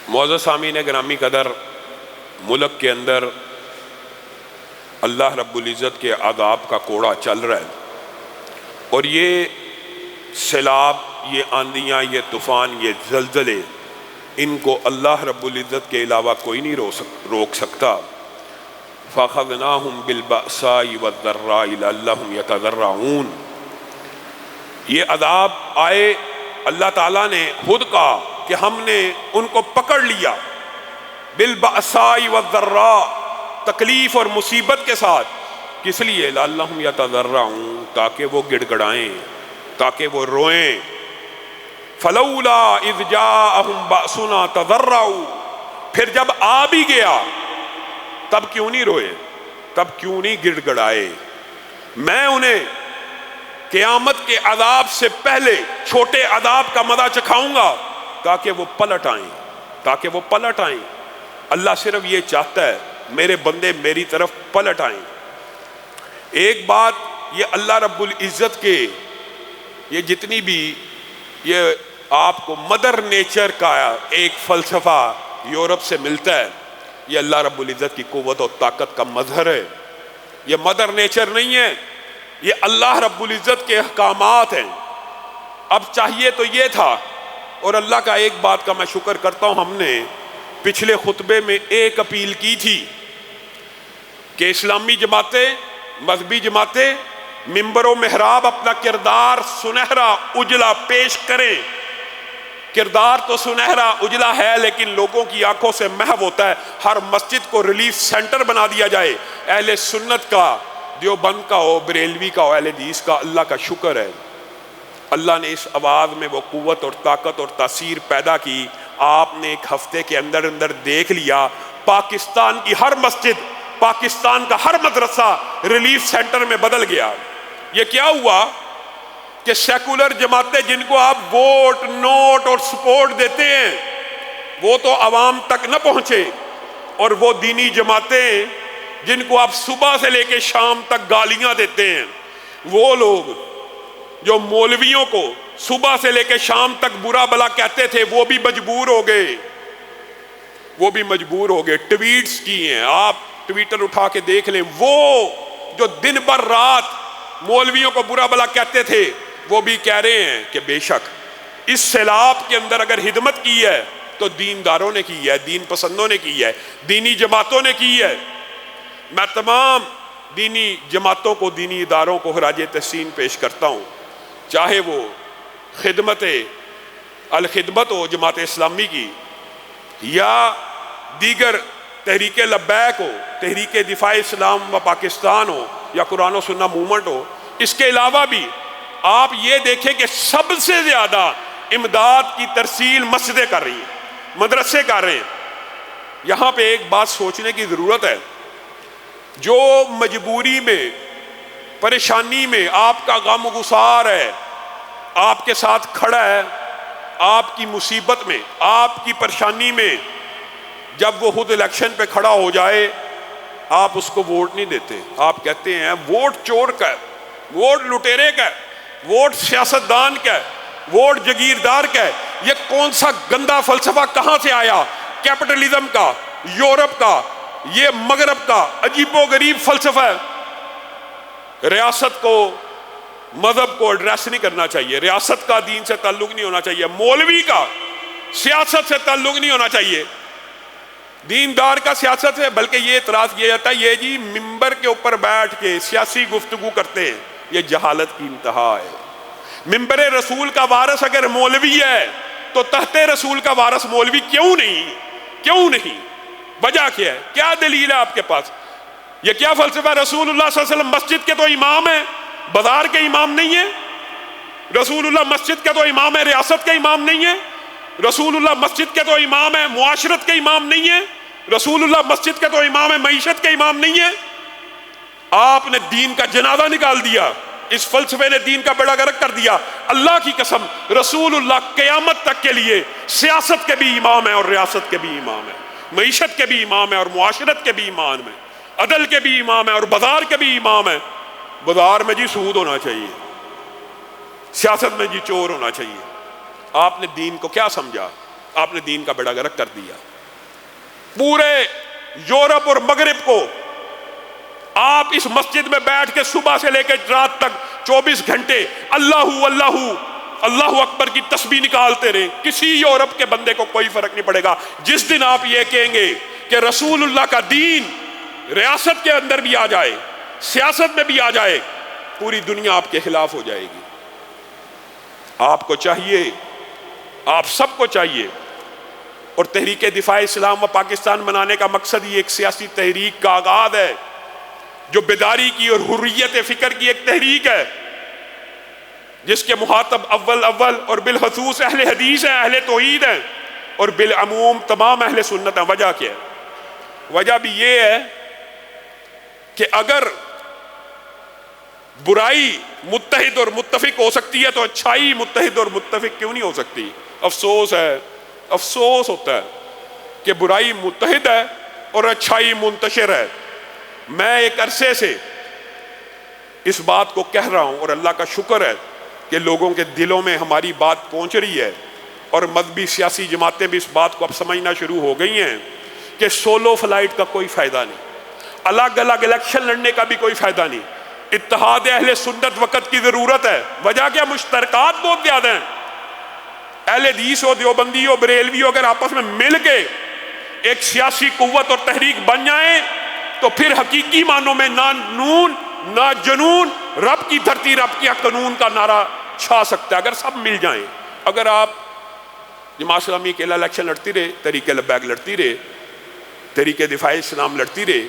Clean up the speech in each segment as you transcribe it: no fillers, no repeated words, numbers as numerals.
معزز سامعین گرامی قدر، ملک کے اندر اللہ رب العزت کے عذاب کا کوڑا چل رہا ہے، اور یہ سیلاب، یہ آندیاں، یہ طوفان، یہ زلزلے، ان کو اللہ رب العزت کے علاوہ کوئی نہیں روک سکتا۔ فَأَخَذْنَاهُمْ بِالْبَأْسَاءِ وَالضَّرَّاءِ لَعَلَّهُمْ يَتَضَرَّعُونَ۔ یہ عذاب آئے، اللہ تعالیٰ نے خود کہا کہ ہم نے ان کو پکڑ لیا بالبأساء والضراء، تکلیف اور مصیبت کے ساتھ۔ کس لیے؟ لعلہم یتضرعون، تاکہ وہ گڑ گڑائیں، تاکہ وہ روئیں۔ فلولا اذ جاءہم بأسنا تضرعوا، پھر جب آ بھی گیا تب کیوں نہیں روئے، تب کیوں نہیں گڑ گڑائے؟ میں انہیں قیامت کے عذاب سے پہلے چھوٹے عذاب کا مزہ چکھاؤں گا تاکہ وہ پلٹ آئیں، تاکہ وہ پلٹ آئیں۔ اللہ صرف یہ چاہتا ہے میرے بندے میری طرف پلٹ آئیں۔ ایک بات یہ اللہ رب العزت کے یہ جتنی بھی یہ آپ کو مدر نیچر کا ایک فلسفہ یورپ سے ملتا ہے، یہ اللہ رب العزت کی قوت اور طاقت کا مظہر ہے۔ یہ مدر نیچر نہیں ہے، یہ اللہ رب العزت کے احکامات ہیں۔ اب چاہیے تو یہ تھا، اور اللہ کا ایک بات کا میں شکر کرتا ہوں، ہم نے پچھلے خطبے میں ایک اپیل کی تھی کہ اسلامی جماعتیں، مذہبی جماعتیں منبر و محراب اپنا کردار سنہرا اجلا پیش کریں۔ کردار تو سنہرا اجلا ہے، لیکن لوگوں کی آنکھوں سے محو ہوتا ہے۔ ہر مسجد کو ریلیف سینٹر بنا دیا جائے، اہل سنت کا، دیوبند کا ہو، بریلوی کا ہو، اہل حدیث کا۔ اللہ کا شکر ہے، اللہ نے اس آواز میں وہ قوت اور طاقت اور تاثیر پیدا کی۔ آپ نے ایک ہفتے کے اندر اندر دیکھ لیا، پاکستان کی ہر مسجد، پاکستان کا ہر مدرسہ ریلیف سینٹر میں بدل گیا۔ یہ کیا ہوا کہ سیکولر جماعتیں جن کو آپ ووٹ، نوٹ اور سپورٹ دیتے ہیں، وہ تو عوام تک نہ پہنچے، اور وہ دینی جماعتیں جن کو آپ صبح سے لے کے شام تک گالیاں دیتے ہیں، وہ لوگ جو مولویوں کو صبح سے لے کے شام تک برا بلا کہتے تھے، وہ بھی مجبور ہو گئے، وہ بھی مجبور ہو گئے۔ ٹویٹس کی ہیں، آپ ٹویٹر اٹھا کے دیکھ لیں، وہ جو دن بھر رات مولویوں کو برا بلا کہتے تھے، وہ بھی کہہ رہے ہیں کہ بے شک اس سیلاب کے اندر اگر خدمت کی ہے تو دینداروں نے کی ہے، دین پسندوں نے کی ہے، دینی جماعتوں نے کی ہے۔ میں تمام دینی جماعتوں کو، دینی اداروں کو خراج تحسین پیش کرتا ہوں، چاہے وہ خدمت الخدمت ہو جماعت اسلامی کی، یا دیگر تحریک لبیک ہو، تحریک دفاع اسلام و پاکستان ہو، یا قرآن و سنہ موومنٹ ہو۔ اس کے علاوہ بھی آپ یہ دیکھیں کہ سب سے زیادہ امداد کی ترسیل مسجدیں کر رہی ہیں، مدرسے کر رہے ہیں۔ یہاں پہ ایک بات سوچنے کی ضرورت ہے، جو مجبوری میں، پریشانی میں، آپ کا غم گسار ہے، آپ کے ساتھ کھڑا ہے، آپ کی مصیبت میں، آپ کی پریشانی میں، جب وہ خود الیکشن پہ کھڑا ہو جائے، آپ اس کو ووٹ نہیں دیتے۔ آپ کہتے ہیں ووٹ چور کا ہے، ووٹ لٹیرے کا ہے، ووٹ سیاستدان کا ہے، ووٹ جگیردار کا ہے۔ یہ کون سا گندا فلسفہ کہاں سے آیا؟ کیپٹلزم کا، یورپ کا، یہ مغرب کا عجیب و غریب فلسفہ ہے۔ ریاست کو، مذہب کو ایڈریس نہیں کرنا چاہیے، ریاست کا دین سے تعلق نہیں ہونا چاہیے، مولوی کا سیاست سے تعلق نہیں ہونا چاہیے، دیندار کا سیاست سے۔ بلکہ یہ اعتراض کیا جاتا ہے، یہ جی ممبر کے اوپر بیٹھ کے سیاسی گفتگو کرتے ہیں، یہ جہالت کی انتہا ہے۔ ممبر رسول کا وارث اگر مولوی ہے تو تحت رسول کا وارث مولوی کیوں نہیں؟ کیوں نہیں؟ وجہ کیا ہے؟ کیا دلیل ہے آپ کے پاس؟ یہ کیا فلسفہ؟ رسول اللہ صلی اللہ علیہ وسلم مسجد کے تو امام ہیں، بازار کے امام نہیں ہیں۔ رسول اللہ مسجد کے تو امام ہے، ریاست کے امام نہیں ہیں۔ رسول اللہ مسجد کے تو امام ہے، معاشرت کے امام نہیں ہیں۔ رسول اللہ مسجد کے تو امام ہے، معیشت کے امام نہیں ہیں۔ آپ نے دین کا جنازہ نکال دیا، اس فلسفے نے دین کا بیڑا غرق کر دیا۔ اللہ کی قسم، رسول اللہ قیامت تک کے لیے سیاست کے بھی امام ہے، اور ریاست کے بھی امام ہے، معیشت کے بھی امام ہے، اور معاشرت کے بھی امام ہے، عدل کے بھی امام ہے، اور بازار کے بھی امام ہے۔ بازار میں جی سود ہونا چاہیے، سیاست میں جی چور ہونا چاہیے۔ آپ نے دین کو کیا سمجھا؟ آپ نے دین کا بیڑا غرق کر دیا. پورے یورپ اور مغرب کو آپ اس مسجد میں بیٹھ کے صبح سے لے کے رات تک 24 گھنٹے اللہ اللہ اللہ اکبر کی تسبیح نکالتے رہے, کسی یورپ کے بندے کو کوئی فرق نہیں پڑے گا. جس دن آپ یہ کہیں گے کہ رسول اللہ کا دین ریاست کے اندر بھی آ جائے, سیاست میں بھی آ جائے, پوری دنیا آپ کے خلاف ہو جائے گی. آپ کو چاہیے, آپ سب کو چاہیے, اور تحریک دفاع اسلام و پاکستان بنانے کا مقصد ہی ایک سیاسی تحریک کا آغاز ہے, جو بیداری کی اور حریت فکر کی ایک تحریک ہے, جس کے مخاطب اول اور بالخصوص اہل حدیث ہیں, اہل توحید ہیں, اور بالعموم تمام اہل سنت ہیں. وجہ کیا ہے؟ وجہ بھی یہ ہے کہ اگر برائی متحد اور متفق ہو سکتی ہے تو اچھائی متحد اور متفق کیوں نہیں ہو سکتی؟ افسوس ہے, افسوس ہوتا ہے کہ برائی متحد ہے اور اچھائی منتشر ہے. میں ایک عرصے سے اس بات کو کہہ رہا ہوں, اور اللہ کا شکر ہے کہ لوگوں کے دلوں میں ہماری بات پہنچ رہی ہے, اور مذہبی سیاسی جماعتیں بھی اس بات کو اب سمجھنا شروع ہو گئی ہیں کہ سولو فلائٹ کا کوئی فائدہ نہیں, الگ الگ الیکشن لڑنے کا بھی کوئی فائدہ نہیں. اتحاد اہل سنت وقت کی ضرورت ہے. وجہ کیا؟ مشترکات بہت زیادہ ہیں. اہل حدیث ہو, دیوبندی ہو, بریلوی ہو, اگر آپس میں مل کے ایک سیاسی قوت اور تحریک بن جائیں تو پھر حقیقی معنوں میں نہ نون نہ جنون, رب کی دھرتی رب کیا قانون کا نعرہ چھا سکتا ہے اگر سب مل جائیں. اگر آپ جماعت اسلامی اکیلا الیکشن لڑتی رہے, تحریک لبیک لڑتی رہے, تحریک دفاع اسلام لڑتی رہے,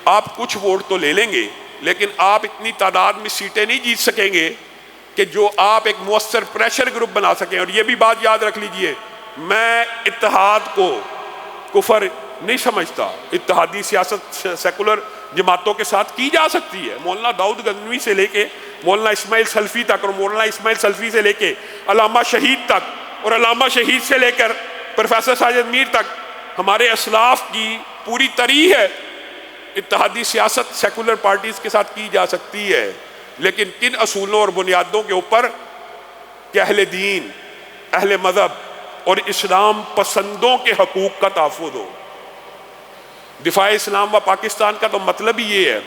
آپ کچھ ووٹ تو لے لیں گے, لیکن آپ اتنی تعداد میں سیٹیں نہیں جیت سکیں گے کہ جو آپ ایک مؤثر پریشر گروپ بنا سکیں. اور یہ بھی بات یاد رکھ لیجئے, میں اتحاد کو کفر نہیں سمجھتا. اتحادی سیاست سیکولر جماعتوں کے ساتھ کی جا سکتی ہے. مولانا داؤد غزنوی سے لے کے مولانا اسماعیل سلفی تک, اور مولانا اسماعیل سلفی سے لے کے علامہ شہید تک, اور علامہ شہید سے لے کر پروفیسر ساجد میر تک, ہمارے اسلاف کی پوری تاریخ ہے. اتحادی سیاست سیکولر پارٹیز کے ساتھ کی جا سکتی ہے, لیکن کن اصولوں اور بنیادوں کے اوپر کہ اہل دین, اہل مذہب اور اسلام پسندوں کے حقوق کا تحفظ ہو. دفاع اسلام و پاکستان کا تو مطلب ہی یہ ہے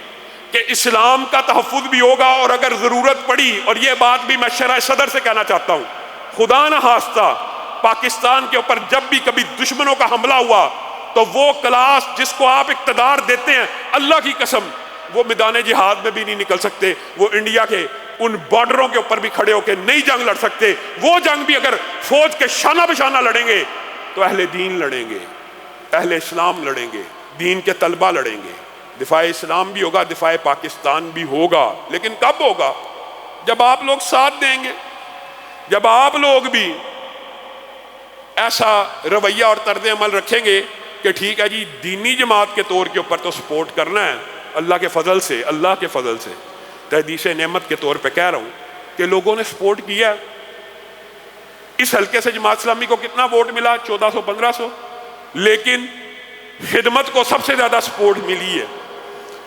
کہ اسلام کا تحفظ بھی ہوگا, اور اگر ضرورت پڑی, اور یہ بات بھی میں شرح صدر سے کہنا چاہتا ہوں, خدا نہ خواستہ پاکستان کے اوپر جب بھی کبھی دشمنوں کا حملہ ہوا تو وہ کلاس جس کو آپ اقتدار دیتے ہیں, اللہ کی قسم وہ میدان جہاد میں بھی نہیں نکل سکتے. وہ انڈیا کے ان بارڈروں کے اوپر بھی کھڑے ہو کے نہیں جنگ لڑ سکتے. وہ جنگ بھی اگر فوج کے شانہ بشانہ لڑیں گے تو اہل دین لڑیں گے, اہل اسلام لڑیں گے, دین کے طلبہ لڑیں گے. دفاع اسلام بھی ہوگا, دفاع پاکستان بھی ہوگا, لیکن کب ہوگا؟ جب آپ لوگ ساتھ دیں گے, جب آپ لوگ بھی ایسا رویہ اور طرز عمل رکھیں گے کہ ٹھیک ہے جی دینی جماعت کے طور کے اوپر تو سپورٹ کرنا ہے, اللہ کے فضل سے, اللہ کے فضل سے تحدیث نعمت کے طور پہ کہہ رہا ہوں کہ لوگوں نے سپورٹ کیا. اس حلقے سے جماعت اسلامی کو کتنا ووٹ ملا؟ 1400-1500, لیکن خدمت کو سب سے زیادہ سپورٹ ملی ہے.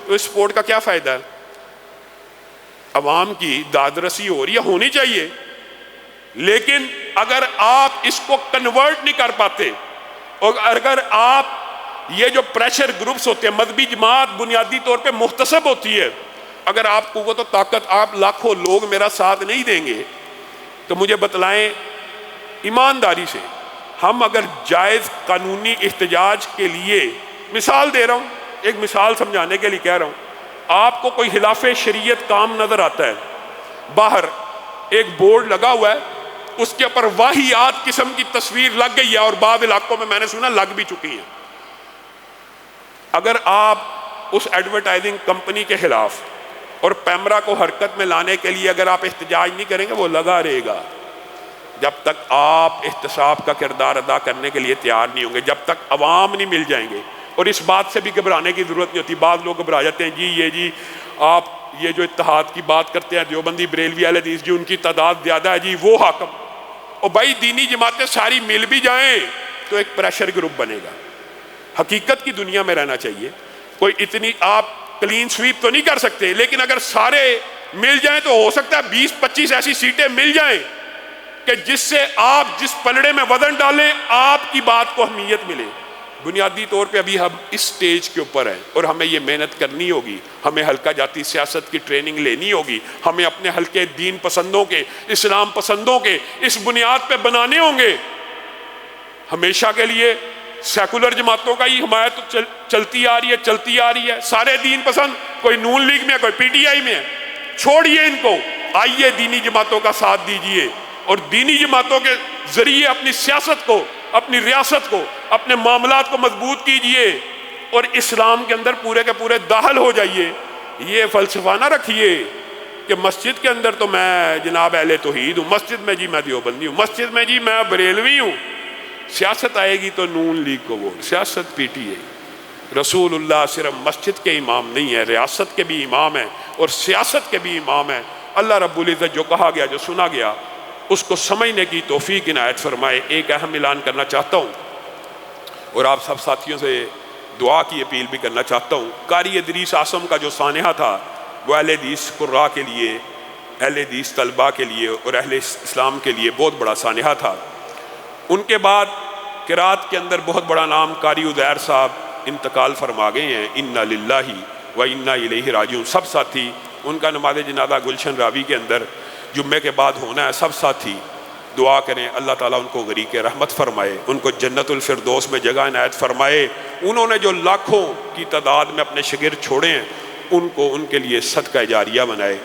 تو اس سپورٹ کا کیا فائدہ ہے؟ عوام کی داد رسی ہو رہی ہے, ہونی چاہیے, لیکن اگر آپ اس کو کنورٹ نہیں کر پاتے, اور اگر آپ یہ جو پریشر گروپس ہوتے ہیں, مذہبی جماعت بنیادی طور پہ محتسب ہوتی ہے, اگر آپ قوت و طاقت, آپ لاکھوں لوگ میرا ساتھ نہیں دیں گے تو مجھے بتلائیں ایمانداری سے, ہم اگر جائز قانونی احتجاج کے لیے, مثال دے رہا ہوں, ایک مثال سمجھانے کے لیے کہہ رہا ہوں, آپ کو کوئی خلاف شریعت کام نظر آتا ہے, باہر ایک بورڈ لگا ہوا ہے, اس کے اوپر واہیات قسم کی تصویر لگ گئی ہے, اور بعض علاقوں میں نے سنا لگ بھی چکی ہیں. اگر آپ اس ایڈورٹائزنگ کمپنی کے خلاف اور پیمرا کو حرکت میں لانے کے لیے اگر آپ احتجاج نہیں کریں گے, وہ لگا رہے گا جب تک آپ احتساب کا کردار ادا کرنے کے لیے تیار نہیں ہوں گے, جب تک عوام نہیں مل جائیں گے. اور اس بات سے بھی گھبرانے کی ضرورت نہیں ہوتی. بعض لوگ گھبرا جاتے ہیں, جی آپ یہ جو اتحاد کی بات کرتے ہیں, دیوبندی بریلوی اہل حدیث, جی ان کی تعداد زیادہ ہے, جی وہ حاکم. اور بھائی دینی جماعتیں ساری مل بھی جائیں تو ایک پریشر گروپ بنے گا. حقیقت کی دنیا میں رہنا چاہیے. کوئی اتنی آپ کلین سویپ تو نہیں کر سکتے, لیکن اگر سارے مل جائیں تو ہو سکتا ہے 20-25 ایسی سیٹیں مل جائیں کہ جس سے آپ جس پلڑے میں وزن ڈالیں آپ کی بات کو اہمیت ملے۔ بنیادی طور پہ ابھی ہم اس سٹیج کے اوپر ہیں اور ہمیں یہ محنت کرنی ہوگی، ہمیں حلقہ جاتی سیاست کی ٹریننگ لینی ہوگی، ہمیں اپنے حلقے دین پسندوں کے، اسلام پسندوں کے اس بنیاد پہ بنانے ہوں گے۔ ہمیشہ کے لیے سیکولر جماعتوں کا ہی حمایت چلتی آ رہی ہے، سارے دین پسند، کوئی نون لیگ میں ہے، کوئی پی ٹی آئی میں ہے، چھوڑیے ان کو، آئیے دینی جماعتوں کا ساتھ دیجئے اور دینی جماعتوں کے ذریعے اپنی سیاست کو، اپنی ریاست کو، اپنے معاملات کو مضبوط کیجئے اور اسلام کے اندر پورے کے پورے داخل ہو جائیے۔ یہ فلسفہ نہ رکھیے کہ مسجد کے اندر تو میں جناب اہل توحید ہوں، مسجد میں جی میں دیوبندی ہوں، مسجد میں جی میں بریلوی ہوں، سیاست آئے گی تو نون لیگ کو ووٹ، سیاست پی ٹی آئی۔ رسول اللہ صرف مسجد کے امام نہیں ہے، ریاست کے بھی امام ہیں اور سیاست کے بھی امام ہیں۔ اللہ رب العزت جو کہا گیا، جو سنا گیا، اس کو سمجھنے کی توفیق عنایت فرمائے۔ ایک اہم اعلان کرنا چاہتا ہوں اور آپ سب ساتھیوں سے دعا کی اپیل بھی کرنا چاہتا ہوں۔ قاری ادریس اعظم کا جو سانحہ تھا وہ اہل حدیث قراء کے لیے، اہل حدیث طلباء کے لیے اور اہل اسلام کے لیے بہت بڑا سانحہ تھا۔ ان کے بعد قرات کے اندر بہت بڑا نام قاری عزیر صاحب انتقال فرما گئے ہیں، انا للہ و انا الیہ راجعون۔ سب ساتھی ان کا نماز جنازہ گلشن راوی کے اندر جمعے کے بعد ہونا ہے، سب ساتھی دعا کریں اللہ تعالیٰ ان کو غریق رحمت فرمائے، ان کو جنت الفردوس میں جگہ عنایت فرمائے۔ انہوں نے جو لاکھوں کی تعداد میں اپنے شاگرد چھوڑے ہیں ان کو ان کے لیے صدقہ جاریہ بنائے۔